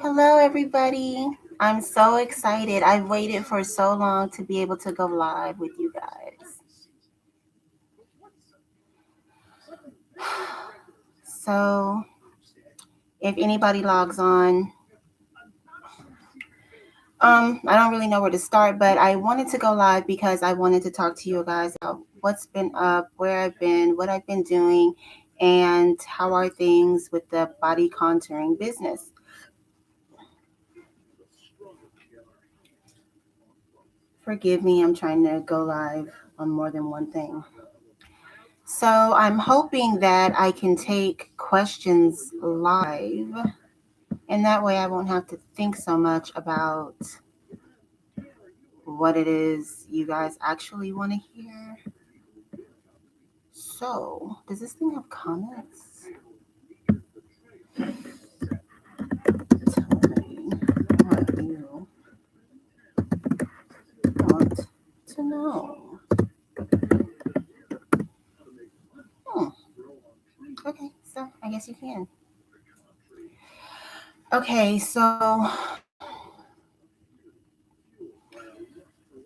Hello, everybody. I'm so excited. I've waited for so long to be able to go live with you guys. So, if anybody logs on, I don't really know where to start, but I wanted to go live because I wanted to talk to you guys about what's been up, where I've been, what I've been doing, and how are things with the body contouring business. Forgive me, I'm trying to go live on more than one thing. So I'm hoping that I can take questions live, and that way I won't have to think so much about what it is you guys actually want to hear. So, does this thing have comments? Tell me what you want to know. Hmm. Okay, so I guess you can. Okay, so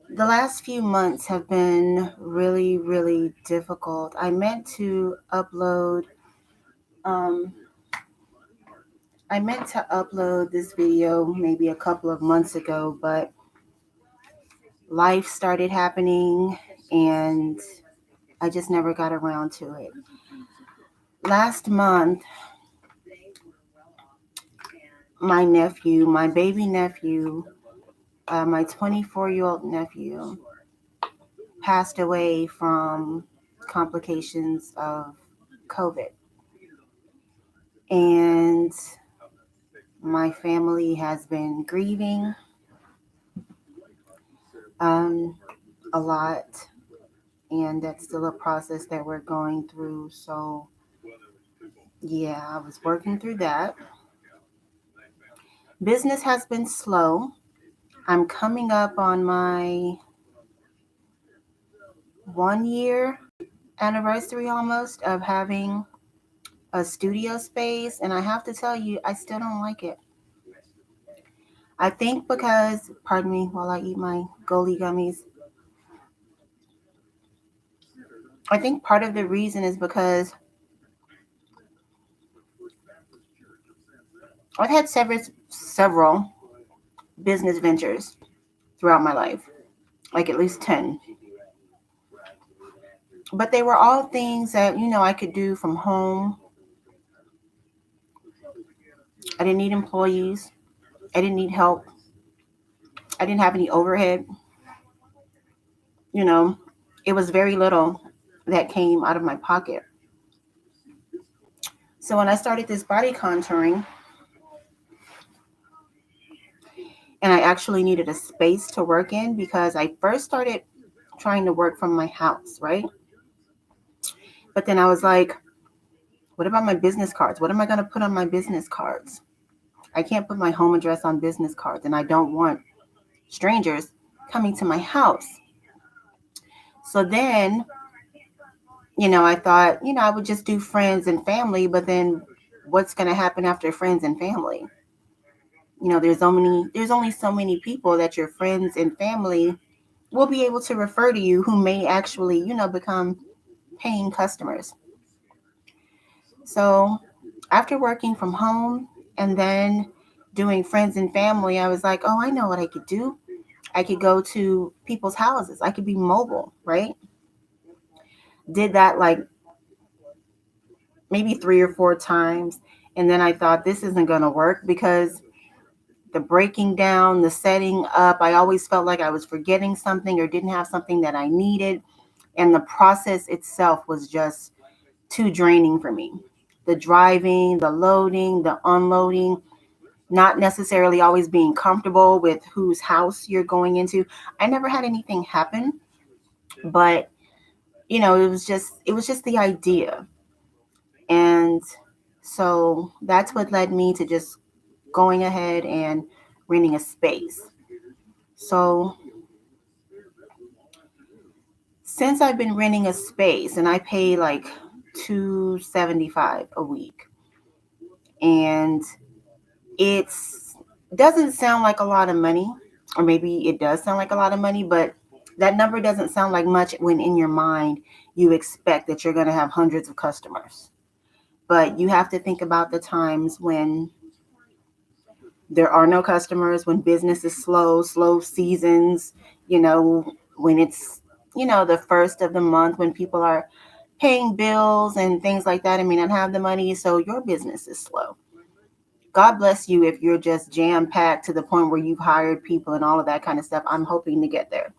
the last few months have been really, really difficult. I meant to upload um, this video maybe a couple of months ago, but life started happening and I just never got around to it. Last month, my baby nephew, my 24-year-old nephew, passed away from complications of COVID. And my family has been grieving a lot, and that's still a process that we're going through. So, yeah, I was working through that. Business has been slow. I'm coming up on my 1 year anniversary almost of having a studio space, and I have to tell you, I still don't like it. I think because, pardon me while I eat my goalie gummies, I think part of the reason is because I've had several business ventures throughout my life, like at least 10. But they were all things that, I could do from home. I didn't need employees. I didn't need help. I didn't have any overhead. You know, it was very little that came out of my pocket. So when I started this body contouring, and I actually needed a space to work in because I first started trying to work from my house, right? But then I was like, what about my business cards? What am I going to put on my business cards? I can't put my home address on business cards, and I don't want strangers coming to my house. So then, I thought, I would just do friends and family, but then what's going to happen after friends and family? There's only so many people that your friends and family will be able to refer to you who may actually, become paying customers. So after working from home and then doing friends and family, I was like, oh, I know what I could do. I could go to people's houses. I could be mobile, right? Did that like maybe 3 or 4 times. And then I thought this isn't going to work because the breaking down, the setting up, I always felt like I was forgetting something or didn't have something that I needed. And the process itself was just too draining for me. The driving, the loading, the unloading, not necessarily always being comfortable with whose house you're going into. I never had anything happen, but it was just the idea. And so that's what led me to just going ahead and renting a space. So since I've been renting a space and I pay like $275 a week, and it's doesn't sound like a lot of money, or maybe it does sound like a lot of money, but that number doesn't sound like much when in your mind you expect that you're going to have hundreds of customers. But you have to think about the times when there are no customers, when business is slow seasons, when it's, the first of the month, when people are paying bills and things like that and may not have the money. So your business is slow. God bless you if you're just jam packed to the point where you've hired people and all of that kind of stuff. I'm hoping to get there.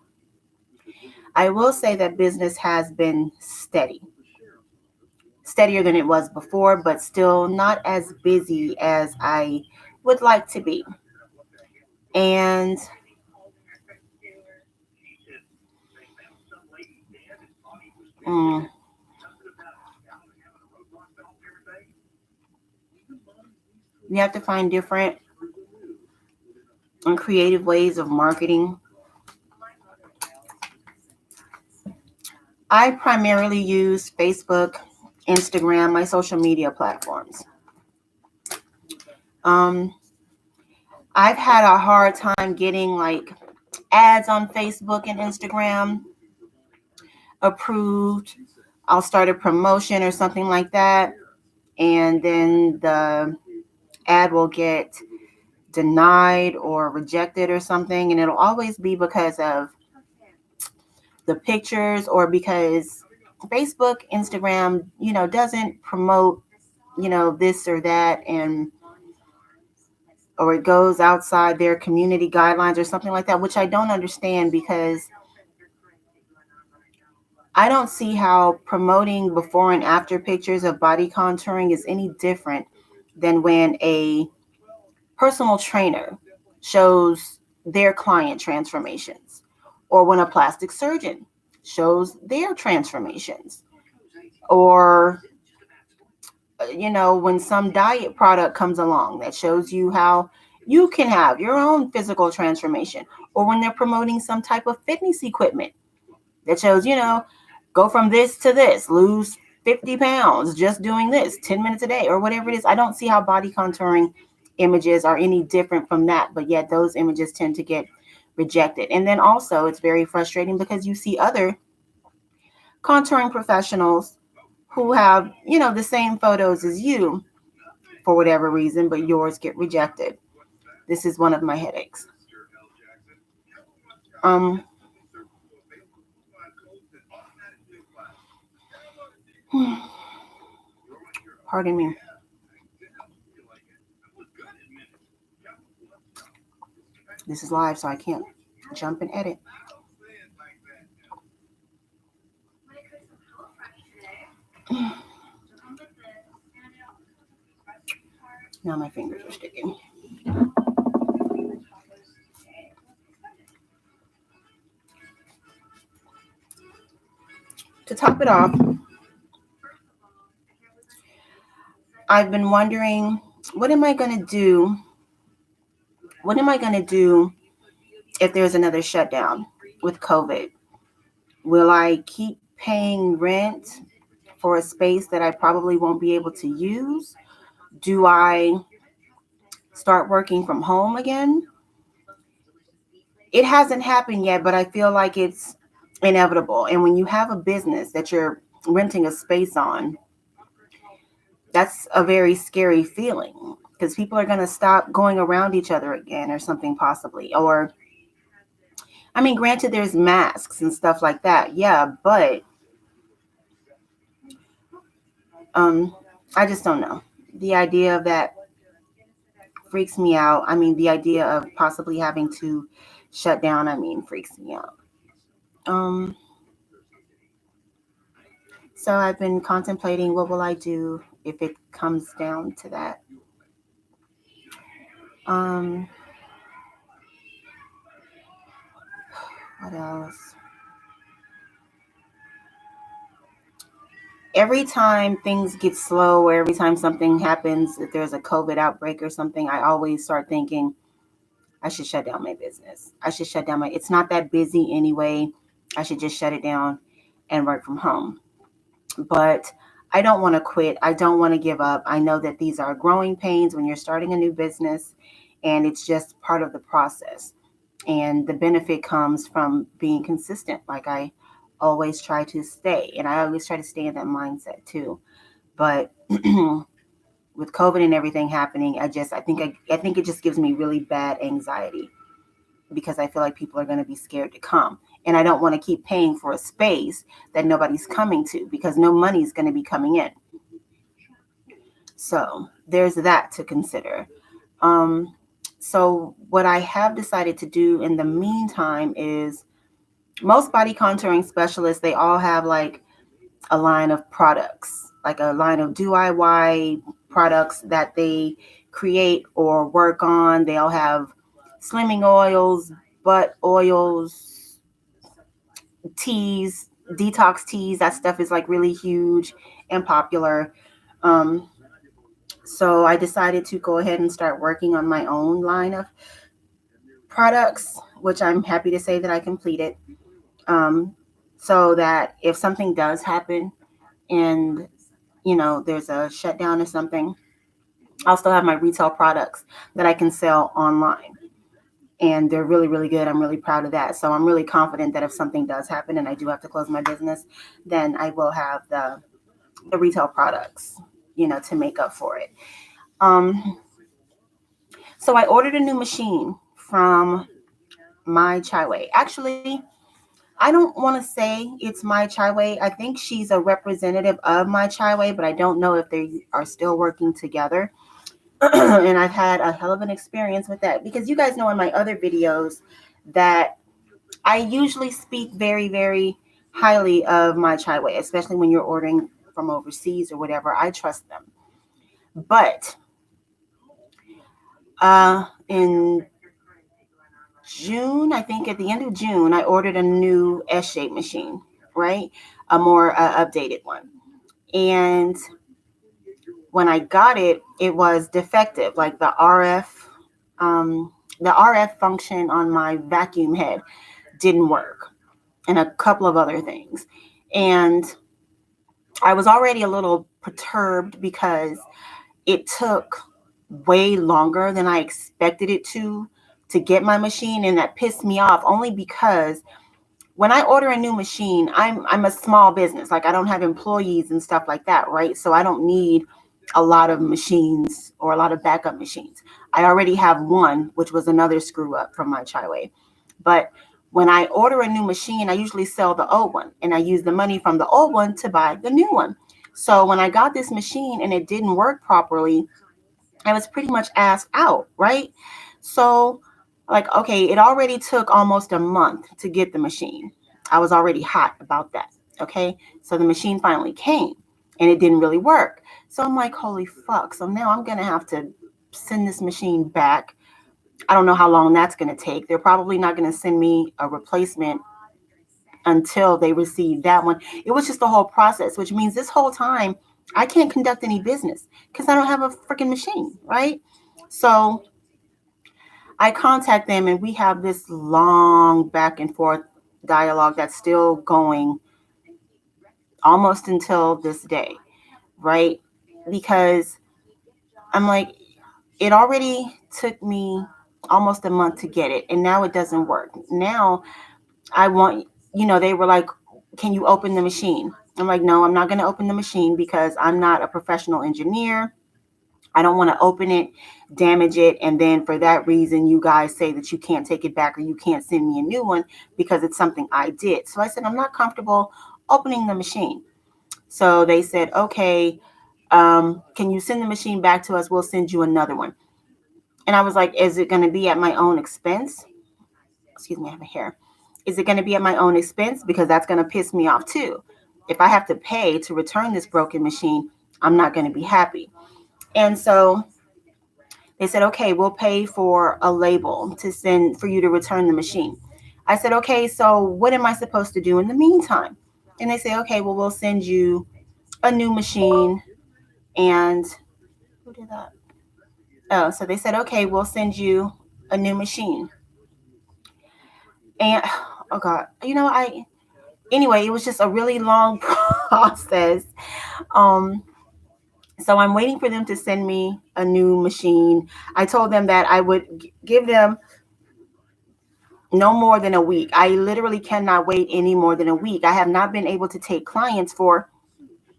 I will say that business has been steadier than it was before, but still not as busy as I would like to be. And mm, you have to find different and creative ways of marketing. I primarily use Facebook, Instagram, my social media platforms. Um, I've had a hard time getting like ads on Facebook and Instagram approved. I'll start a promotion or something like that, and then the ad will get denied or rejected or something, and it'll always be because of the pictures or because Facebook, Instagram, doesn't promote, this or that, and or it goes outside their community guidelines or something like that, which I don't understand because I don't see how promoting before and after pictures of body contouring is any different than when a personal trainer shows their client transformations or when a plastic surgeon shows their transformations or when some diet product comes along that shows you how you can have your own physical transformation, or when they're promoting some type of fitness equipment that shows, go from this to this, lose 50 pounds just doing this 10 minutes a day or whatever it is. I don't see how body contouring images are any different from that, but yet those images tend to get rejected. And then also it's very frustrating because you see other contouring professionals who have, the same photos as you for whatever reason, but yours get rejected. This is one of my headaches. Um, Pardon me. This is live, so I can't jump and edit. Now my fingers are sticking. To top it off, I've been wondering, what am I going to do? What am I going to do if there's another shutdown with COVID? Will I keep paying rent for a space that I probably won't be able to use? Do I start working from home again? It hasn't happened yet, but I feel like it's inevitable. And when you have a business that you're renting a space on, that's a very scary feeling because people are going to stop going around each other again or something possibly. Or, I mean, granted, there's masks and stuff like that. Yeah, but I just don't know. The idea of that freaks me out. I mean, the idea of possibly having to shut down, freaks me out. Um, so I've been contemplating what will I do if it comes down to that. Um, what else? Every time things get slow or every time something happens, if there's a COVID outbreak or something, I always start thinking, I should shut down my business. I should shut down it's not that busy anyway. I should just shut it down and work from home. But I don't want to quit. I don't want to give up. I know that these are growing pains when you're starting a new business and it's just part of the process. And the benefit comes from being consistent, like I always try to stay. And I always try to stay in that mindset too. But with COVID and everything happening, I think it just gives me really bad anxiety because I feel like people are going to be scared to come. And I don't want to keep paying for a space that nobody's coming to because no money's going to be coming in. So there's that to consider. Um, so what I have decided to do in the meantime is most body contouring specialists, they all have like a line of products, like a line of DIY products that they create or work on. They all have slimming oils, butt oils, teas, detox teas. That stuff is like really huge and popular. Um, so I decided to go ahead and start working on my own line of products, which I'm happy to say that I completed. Um, so that if something does happen and there's a shutdown or something, I'll still have my retail products that I can sell online. And they're really, really good. I'm really proud of that. So I'm really confident that if something does happen and I do have to close my business, then I will have the retail products, to make up for it. Um, so I ordered a new machine from My Chai Way. Actually, I don't want to say it's My Chai Way. I think she's a representative of My Chai Way, but I don't know if they are still working together. And I've had a hell of an experience with that because you guys know in my other videos that I usually speak very, very highly of My Chai Way, especially when you're ordering from overseas or whatever. I trust them. But in June, I think at the end of June, I ordered a new SShape machine, right? A more updated one. And when I got it, it was defective. Like the RF function on my vacuum head didn't work, and a couple of other things. And I was already a little perturbed because it took way longer than I expected it to get my machine, and that pissed me off only because when I order a new machine, I'm a small business. Like I don't have employees and stuff like that, right? So I don't need a lot of machines or a lot of backup machines. I already have one, which was another screw up from My Chai Way. But when I order a new machine, I usually sell the old one and I use the money from the old one to buy the new one. So when I got this machine and it didn't work properly, I was pretty much asked out, right? So, like, okay, it already took almost a month to get the machine. I was already hot about that. Okay. So the machine finally came and it didn't really work. So I'm like, holy fuck. So now I'm going to have to send this machine back. I don't know how long that's going to take. They're probably not going to send me a replacement until they receive that one. It was just the whole process, which means this whole time I can't conduct any business because I don't have a freaking machine, right? So I contact them and we have this long back and forth dialogue that's still going almost until this day, right? Because I'm like, it already took me almost a month to get it and now it doesn't work. Now I want, they were like, can you open the machine? I'm like, no, I'm not going to open the machine because I'm not a professional engineer. I don't want to open it, damage it, and then for that reason, you guys say that you can't take it back or you can't send me a new one because it's something I did. So I said, I'm not comfortable opening the machine. So they said, okay, can you send the machine back to us? We'll send you another one. And I was like, is it going to be at my own expense? Excuse me, I have a hair. Is it going to be at my own expense? Because that's going to piss me off too. If I have to pay to return this broken machine, I'm not going to be happy. And so they said, okay, we'll pay for a label to send for you to return the machine. I said, okay, so what am I supposed to do in the meantime? And they say, okay, well, we'll send you a new machine. And who did that? Oh, so they said, okay, we'll send you a new machine. And oh God, anyway, it was just a really long process. Um, So I'm waiting for them to send me a new machine. I told them that I would give them no more than a week. I literally cannot wait any more than a week. I have not been able to take clients for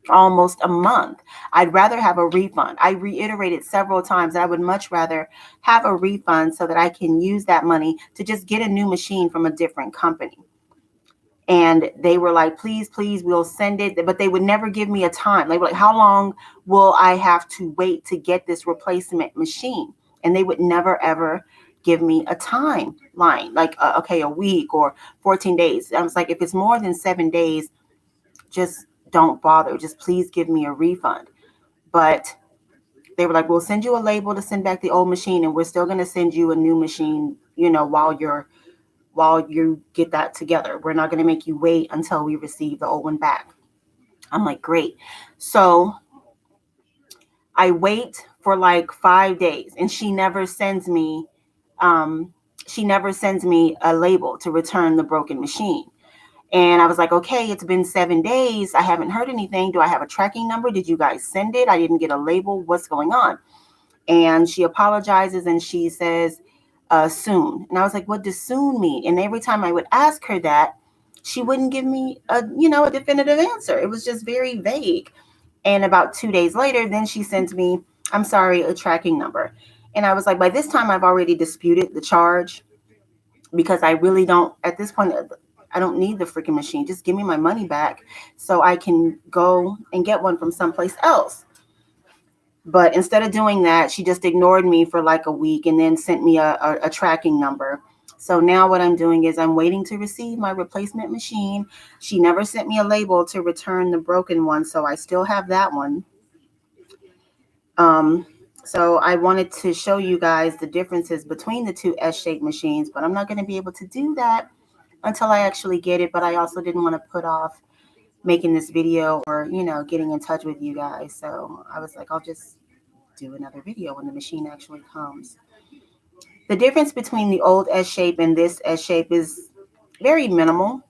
almost a month. I'd rather have a refund. I reiterated several times that I would much rather have a refund so that I can use that money to just get a new machine from a different company. And they were like, please, please, we'll send it. But they would never give me a time. They were like, how long will I have to wait to get this replacement machine? And they would never, ever give me a timeline, like, okay, a week or 14 days. I was like, if it's more than 7 days, just don't bother. Just please give me a refund. But they were like, we'll send you a label to send back the old machine, and we're still going to send you a new machine, while you get that together. We're not going to make you wait until we receive the old one back. I'm like, great. So I wait for like 5 days, and she never sends me a label to return the broken machine. And I was like, okay, it's been 7 days. I haven't heard anything. Do I have a tracking number? Did you guys send it? I didn't get a label. What's going on? And she apologizes and she says, soon. And I was like, what does soon mean? And every time I would ask her that, she wouldn't give me a definitive answer. It was just very vague. And about 2 days later, then she sends me, I'm sorry, a tracking number. And I was like, by this time, I've already disputed the charge because I really don't, at this point, I don't need the freaking machine. Just give me my money back so I can go and get one from someplace else. But instead of doing that, she just ignored me for like a week and then sent me a tracking number. So now what I'm doing is I'm waiting to receive my replacement machine. She never sent me a label to return the broken one, so I still have that one. So I wanted to show you guys the differences between the two SShape machines, but I'm not going to be able to do that until I actually get it. But I also didn't want to put off making this video or, getting in touch with you guys. So I was like, I'll just do another video when the machine actually comes. The difference between the old SShape and this SShape is very minimal.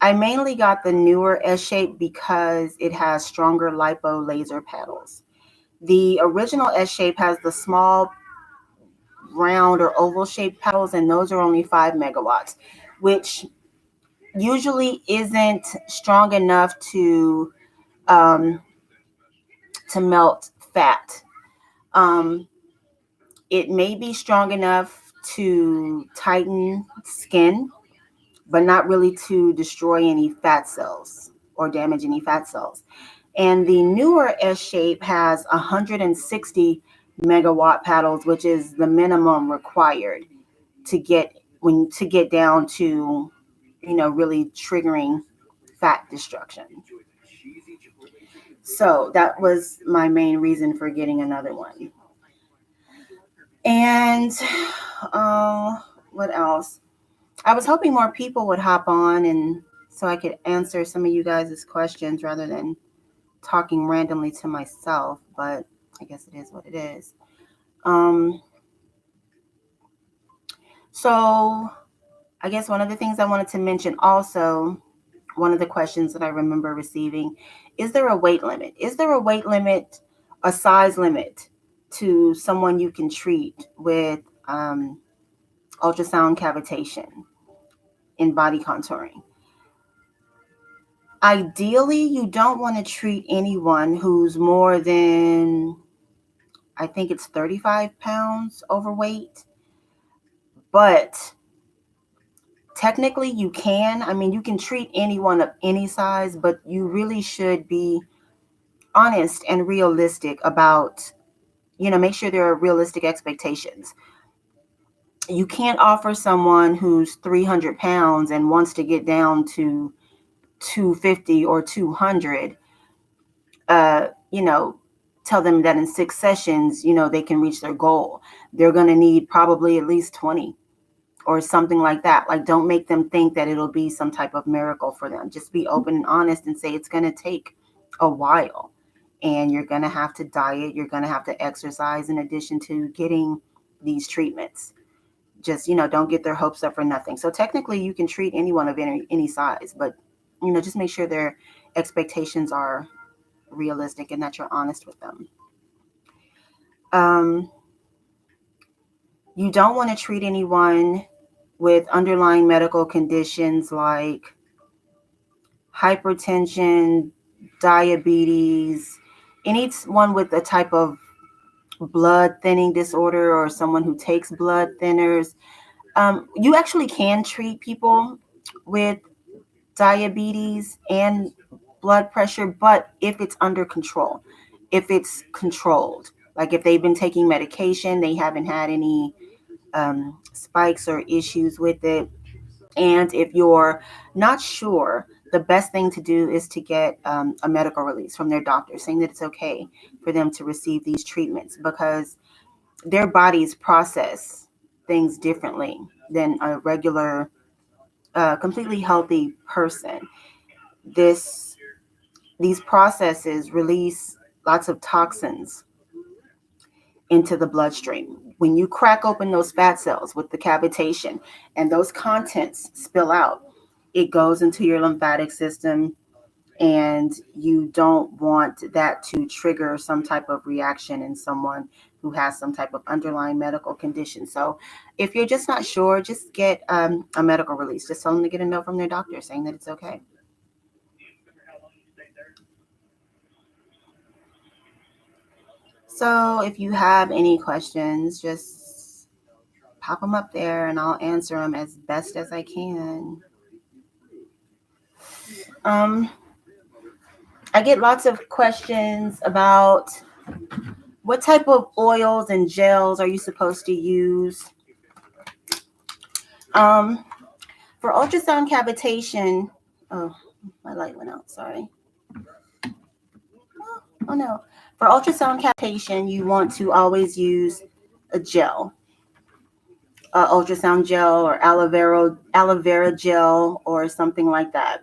I mainly got the newer SShape because it has stronger lipo laser paddles. The original SShape has the small round or oval shaped paddles, and those are only 5 megawatts, which usually isn't strong enough to melt fat. It may be strong enough to tighten skin, but not really to destroy any fat cells or damage any fat cells. And the newer SShape has 160 megawatt paddles, which is the minimum required to get down to, really triggering fat destruction. So that was my main reason for getting another one. And what else? I was hoping more people would hop on and so I could answer some of you guys' questions rather than talking randomly to myself, but I guess it is what it is. So I guess one of the things I wanted to mention also, one of the questions that I remember receiving, is there a weight limit? Is there a weight limit, a size limit to someone you can treat with ultrasound cavitation in body contouring? Ideally, you don't want to treat anyone who's more than, I think it's 35 pounds overweight. But technically you can. I mean, you can treat anyone of any size, but you really should be honest and realistic about, make sure there are realistic expectations. You can't offer someone who's 300 pounds and wants to get down to 250 or 200, tell them that in 6 sessions, they can reach their goal. They're going to need probably at least 20 or something like that. Like, don't make them think that it'll be some type of miracle for them. Just be open and honest and say it's going to take a while and you're going to have to diet. You're going to have to exercise in addition to getting these treatments. Just, don't get their hopes up for nothing. So technically you can treat anyone of any size, but, just make sure their expectations are realistic and that you're honest with them. You don't want to treat anyone with underlying medical conditions like hypertension, diabetes, anyone with a type of blood thinning disorder or someone who takes blood thinners. You actually can treat people with diabetes and blood pressure, but if it's under control, if it's controlled, like if they've been taking medication, they haven't had any spikes or issues with it. And if you're not sure, the best thing to do is to get a medical release from their doctor saying that it's okay for them to receive these treatments, because their bodies process things differently than a regular, completely healthy person. These processes release lots of toxins into the bloodstream. When you crack open those fat cells with the cavitation and those contents spill out, it goes into your lymphatic system, and you don't want that to trigger some type of reaction in someone who has some type of underlying medical condition. So if you're just not sure, just get a medical release. Just tell them to get a note from their doctor saying that it's okay. So if you have any questions, just pop them up there and I'll answer them as best as I can. I get lots of questions about what type of oils and gels are you supposed to use. For ultrasound cavitation, oh, my light went out, sorry. Oh no. For ultrasound cavitation, you want to always use a gel, ultrasound gel or aloe vera gel or something like that.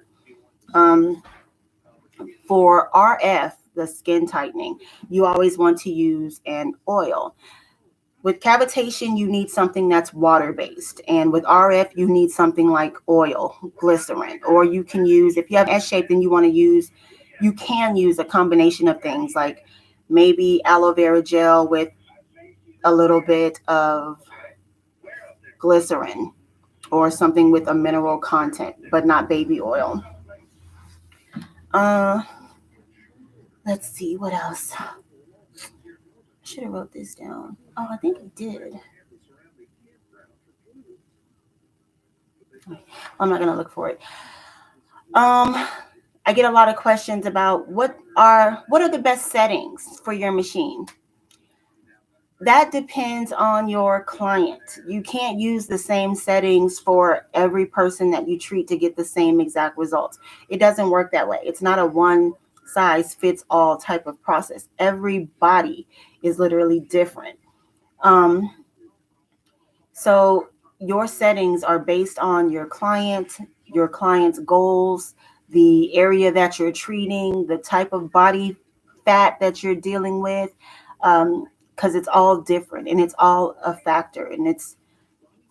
For RF, the skin tightening, you always want to use an oil. With cavitation, you need something that's water-based. And with RF, you need something like oil, glycerin. Or you can use, if you have SShape, then you can use a combination of things, like maybe aloe vera gel with a little bit of glycerin, or something with a mineral content, but not baby oil. Let's see, what else? I should have wrote this down. Oh, I think I did. I'm not gonna look for it. I get a lot of questions about what are the best settings for your machine. That depends on your client. You can't use the same settings for every person that you treat to get the same exact results. It doesn't work that way. It's not a one size fits all type of process. Every body is literally different. So your settings are based on your client's goals, the area that you're treating, the type of body fat that you're dealing with, because it's all different and it's all a factor, and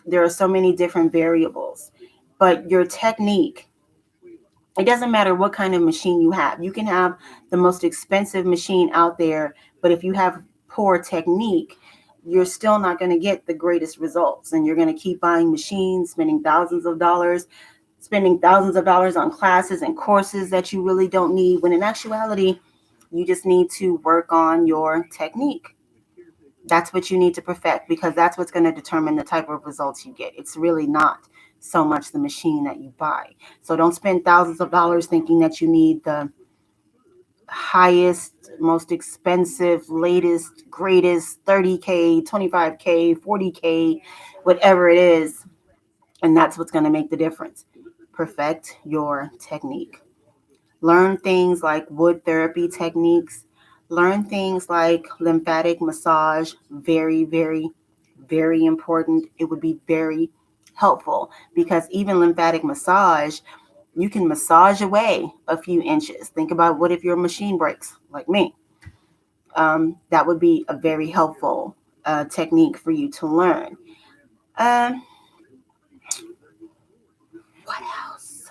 there are so many different variables. But your technique, it doesn't matter what kind of machine you have. You can have the most expensive machine out there, but if you have poor technique, you're still not going to get the greatest results. And you're going to keep buying machines, spending thousands of dollars on classes and courses that you really don't need, when in actuality, you just need to work on your technique. That's what you need to perfect, because that's what's going to determine the type of results you get. It's really not so much the machine that you buy. So don't spend thousands of dollars thinking that you need the highest, most expensive, latest, greatest, 30K, 25K, 40K, whatever it is. And that's what's going to make the difference. Perfect your technique. Learn things like wood therapy techniques. Learn things like lymphatic massage. Very, very, very important. It would be very helpful, because even lymphatic massage, you can massage away a few inches. Think about, what if your machine breaks, like me? That would be a very helpful technique for you to learn. What else?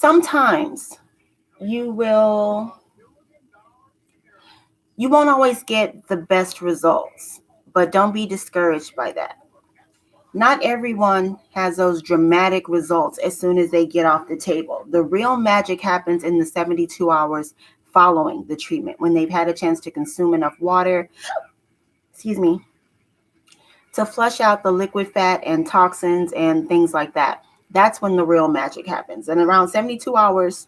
sometimes you won't always get the best results, but don't be discouraged by that. Not everyone has those dramatic results as soon as they get off the table. The real magic happens in the 72 hours following the treatment, when they've had a chance to consume enough water, to flush out the liquid fat and toxins and things like that. That's when the real magic happens. And around 72 hours,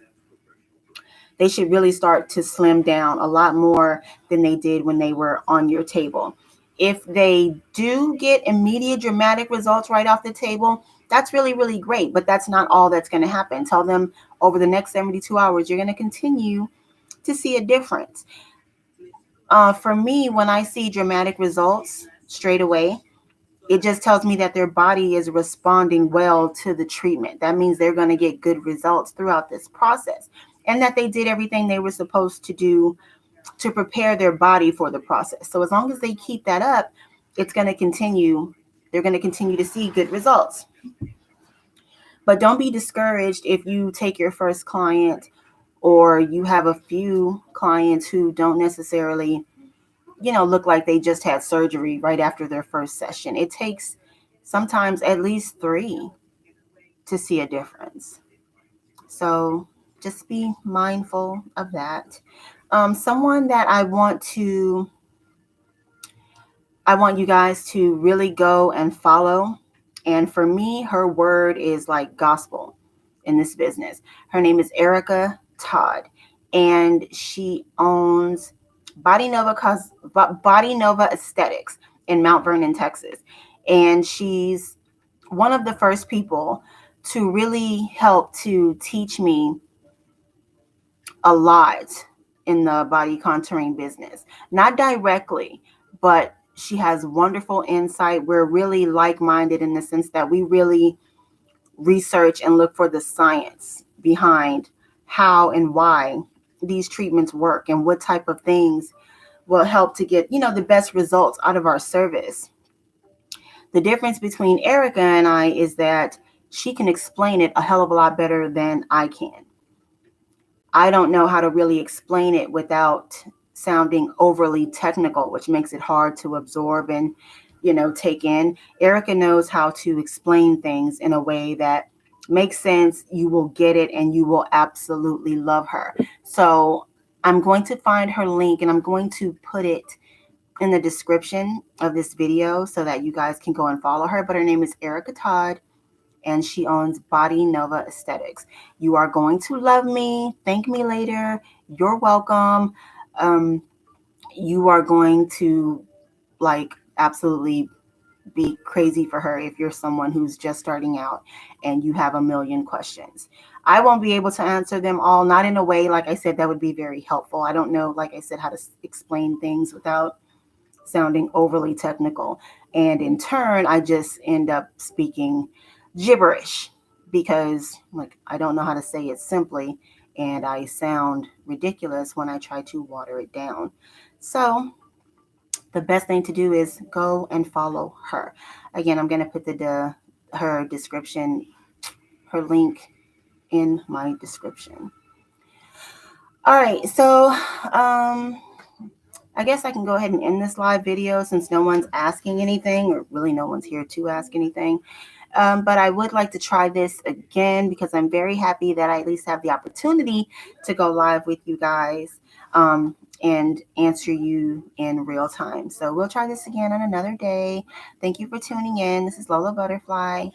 they should really start to slim down a lot more than they did when they were on your table. If they do get immediate dramatic results right off the table, that's really, really great. But that's not all that's going to happen. Tell them over the next 72 hours, you're going to continue to see a difference. For me, when I see dramatic results straight away, it just tells me that their body is responding well to the treatment. That means they're going to get good results throughout this process, and that they did everything they were supposed to do to prepare their body for the process. So as long as they keep that up, it's going to continue. They're going to continue to see good results. But don't be discouraged if you take your first client, or you have a few clients who don't necessarily, look like they just had surgery right after their first session. It takes sometimes at least 3 to see a difference. So just be mindful of that. Someone that I want you guys to really go and follow. And for me, her word is like gospel in this business. Her name is Erica Todd, and she owns Body Nova Aesthetics in Mount Vernon, Texas. And she's one of the first people to really help to teach me a lot in the body contouring business. Not directly, but she has wonderful insight. We're really like-minded in the sense that we really research and look for the science behind how and why these treatments work, and what type of things will help to get, the best results out of our service. The difference between Erica and I is that she can explain it a hell of a lot better than I can. I don't know how to really explain it without sounding overly technical, which makes it hard to absorb and, take in. Erica knows how to explain things in a way that makes sense. You will get it, and you will absolutely love her. So I'm going to find her link, and I'm going to put it in the description of this video so that you guys can go and follow her. But her name is Erica Todd, and she owns Body Nova Aesthetics. You are going to love me. Thank me later. You're welcome. You are going to absolutely be crazy for her if you're someone who's just starting out and you have a million questions. I won't be able to answer them all, not in a way, like I said, that would be very helpful. I don't know, like I said, how to explain things without sounding overly technical. And in turn, I just end up speaking gibberish because I don't know how to say it simply, and I sound ridiculous when I try to water it down. So the best thing to do is go and follow her. Again, I'm going to put her description, her link in my description. All right, so I guess I can go ahead and end this live video since no one's asking anything, or really no one's here to ask anything. But I would like to try this again because I'm very happy that I at least have the opportunity to go live with you guys and answer you in real time. So we'll try this again on another day. Thank you for tuning in. This is Lola-butterflie.